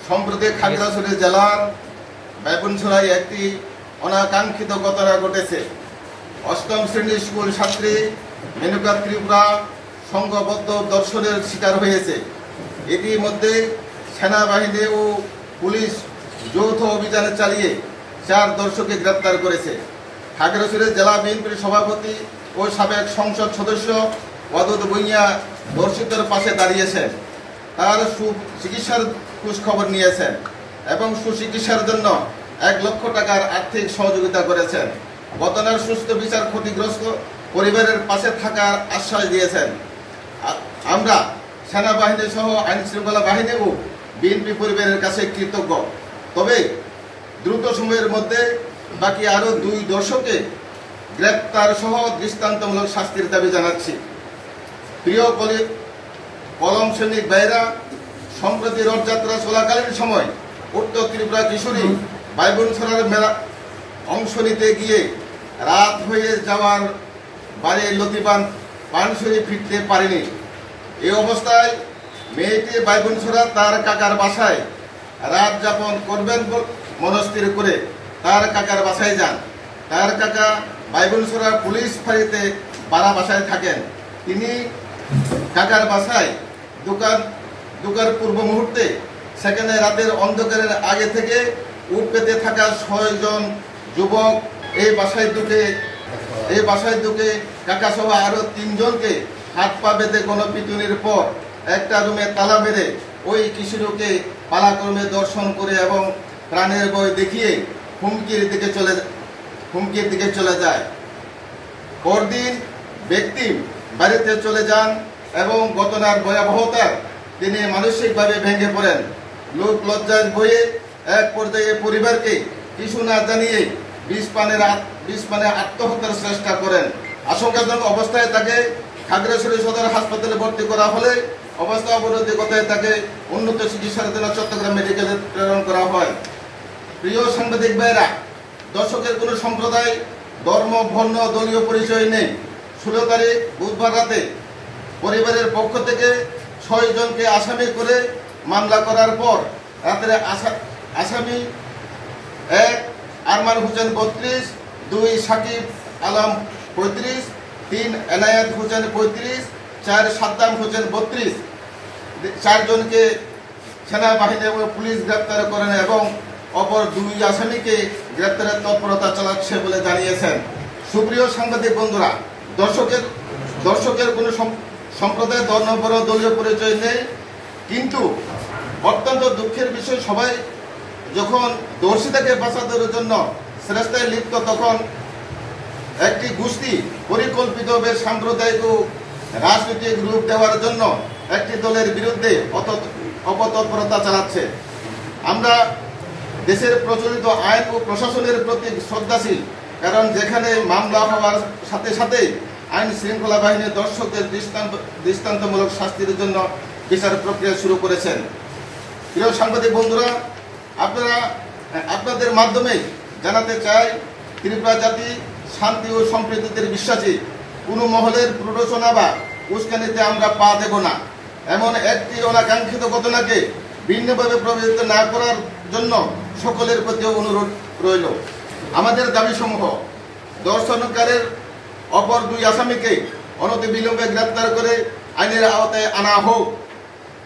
সম্প্রতি খাগড়াছড়ি জেলার বাইবনছড়ায় একটি অনাকাঙ্ক্ষিত ঘটনা ঘটেছে। অষ্টম শ্রেণীর স্কুল ছাত্রী মেনকা ত্রিপুরা সংঘবদ্ধ ধর্ষণের শিকার হয়েছে। ইতিমধ্যে সেনাবাহিনী ও পুলিশ যৌথ অভিযান চালিয়ে 4 ধর্ষককে গ্রেপ্তার করেছে। খাগড়াছড়ি জেলা বিএনপির সভাপতি ও সাবেক সংসদ সদস্য ওয়াদুদ ভূঁইয়া ধর্ষিতের পাশে দাঁড়িয়েছেন, তার সুচিকিৎসার খোঁজখবর নিয়েছেন এবং সুচিকিৎসার জন্য 1 লক্ষ টাকার আর্থিক সহযোগিতা করেছেন। ঘটনার সুস্থ বিচার ক্ষতিগ্রস্ত পরিবারের পাশে থাকার আশ্বাস দিয়েছেন। আমরা সেনাবাহিনী সহ আইন শৃঙ্খলা বাহিনী ও বিএনপি পরিবারের কাছে কৃতজ্ঞ। তবে দ্রুত সময়ের মধ্যে বাকি আরও 2 ধর্ষককে গ্রেপ্তার সহ দৃষ্টান্তমূলক শাস্তির দাবি জানাচ্ছি। প্রিয় কলম সৈনিক ভাইরা, সম্প্রতি রথযাত্রা চলাকালীন সময় উত্তর ত্রিপুরা কিশোরী বাইবনছড়ার মেলা অংশ নিতে গিয়ে রাত হয়ে যাওয়ার বাড়ি লতিবান পানসরি ফিরতে পারেনি। এই অবস্থায় মেয়েটি বাইবনছড়া তার কাকার বাসায় রাত যাপন করবেন মনস্থির করে তার কাকার বাসায় যান। তার কাকা বাইবনছড়া পুলিশ ফাঁড়িতে ভাড়া বাসায় থাকেন। তিনি কাকার বাসায় ঢোকার পূর্ব মুহূর্তে সেখানে রাতের অন্ধকারের আগে থেকে উঠ পেতে থাকা 6 জন যুবক এই বাসায় ঢুকে কাকা সহ আরো 3 জনকে হাত পা বেঁধে গণপিটুনির পর একটা রুমে তালা মেরে ওই কিশোরীকে পালাক্রমে দর্শন করে এবং প্রাণের ভয় দেখিয়ে হুমকির দিকে চলে যায়। পরদিন ব্যক্তি বাড়িতে চলে যান এবং ঘটনার ভয়াবহতা তিনি মানসিকভাবে ভেঙে পড়েন। লোক লজ্জার ভয়ে এক পর্যায়ে পরিবারকে কিছু না জানিয়ে বিষ পানে আত্মহত্যার চেষ্টা করেন। আশঙ্কাজনক অবস্থায় তাকে খাগড়াছড়ি সদর হাসপাতালে ভর্তি করা হলে অবস্থা অবনতি ঘটায় তাকে উন্নত চিকিৎসার জন্য চট্টগ্রাম মেডিকেলে প্রেরণ করা হয়। প্রিয় সাংবাদিক ভাইরা, দর্শকের কোনো সম্প্রদায়, ধর্ম, বর্ণ, দলীয় পরিচয় নেই। 16 তারিখ বুধবার রাতে পরিবারের পক্ষ থেকে 6 জনকে আসামি করে মামলা করার পর রাতে আসামি 1 আরমান হোসেন 32, 2 সাকিব আলম 35, 3 এনায়েত হোসেন 35, 4 সাদ্দাম হোসেন 32 4 জনকে সেনাবাহিনী এবং পুলিশ গ্রেপ্তার করেন এবং অপর 2 আসামিকে গ্রেপ্তারের তৎপরতা চালাচ্ছে বলে জানিয়েছেন। সুপ্রিয় সাংবাদিক বন্ধুরা, দর্শকের কোনো সম্প্রদায়, ধর্ম, বর্ণ, দলীয় পরিচয় নেই। কিন্তু অত্যন্ত দুঃখের বিষয়, সবাই যখন দর্শিতাকে বাঁচানোর জন্য চেষ্টায় লিপ্ত, তখন একটি গোষ্ঠী পরিকল্পিতভাবে সাম্প্রদায়িক ও রাজনৈতিক রূপ দেওয়ার জন্য একটি দলের বিরুদ্ধে অপতৎপরতা চালাচ্ছে। আমরা দেশের প্রচলিত আইন ও প্রশাসনের প্রতি শ্রদ্ধাশীল, কারণ যেখানে মামলা হওয়ার সাথে সাথে আইন শৃঙ্খলা বাহিনী দর্শকদের দৃষ্টান্তমূলক শাস্তির জন্য বিচার প্রক্রিয়া শুরু করেছেন। প্রিয় সাংবাদিক বন্ধুরা, আপনাদের মাধ্যমে জানাতে চাই, ত্রিপুরা জাতি শান্তি ও সম্প্রীতিতে বিশ্বাসী। কোনো মহলের প্ররোচনা বা উস্কানিতে আমরা পা দেব না। এমন একটি অনাকাঙ্ক্ষিত ঘটনাকে ভিন্নভাবে প্রভাবিত না করার জন্য সকলের প্রতি অনুরোধ রইল। আমাদের দাবিসমূহ: ধর্ষণকারীর অপর 2 আসামিকে অনতিবিলম্বে গ্রেপ্তার করে আইনের আওতায় আনা হোক।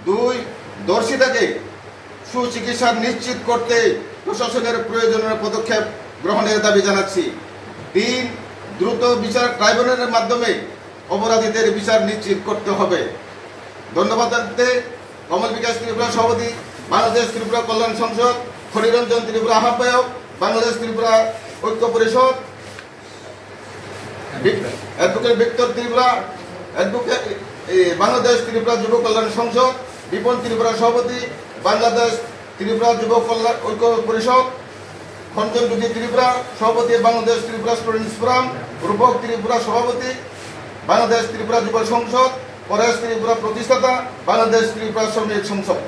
2 ধর্ষিতাকে সুচিকিৎসা নিশ্চিত করতে প্রশাসনের প্রয়োজনীয় পদক্ষেপ গ্রহণের দাবি জানাচ্ছি। 3 দ্রুত বিচার ট্রাইব্যুনালের মাধ্যমে অপরাধীদের বিচার নিশ্চিত করতে হবে। ধন্যবাদ জানাতে কমল বিকাশ ত্রিপুরা সভাপতি, বাংলাদেশ ত্রিপুরা কল্যাণ সংসদ, খনিরঞ্জন ত্রিপুরা আহ্বায়ক, বাংলাদেশ ত্রিপুরা ঐক্য পরিষদ, অ্যাডভোকেট ভিক্টর ত্রিপুরা, বাংলাদেশ ত্রিপুরা যুব কল্যাণ সংসদ, বিপন ত্রিপুরা সভাপতি, বাংলাদেশ ত্রিপুরা যুব কল্যাণ ঐক্য পরিষদ, খঞ্জন দুটি ত্রিপুরা সভাপতি, বাংলাদেশ ত্রিপুরা স্টুডেন্টস ফোরাম, রূপক ত্রিপুরা সভাপতি, বাংলাদেশ ত্রিপুরা যুব সংসদ, পরেশ ত্রিপুরা প্রতিষ্ঠাতা, বাংলাদেশ ত্রিপুরা শ্রমিক সংসদ।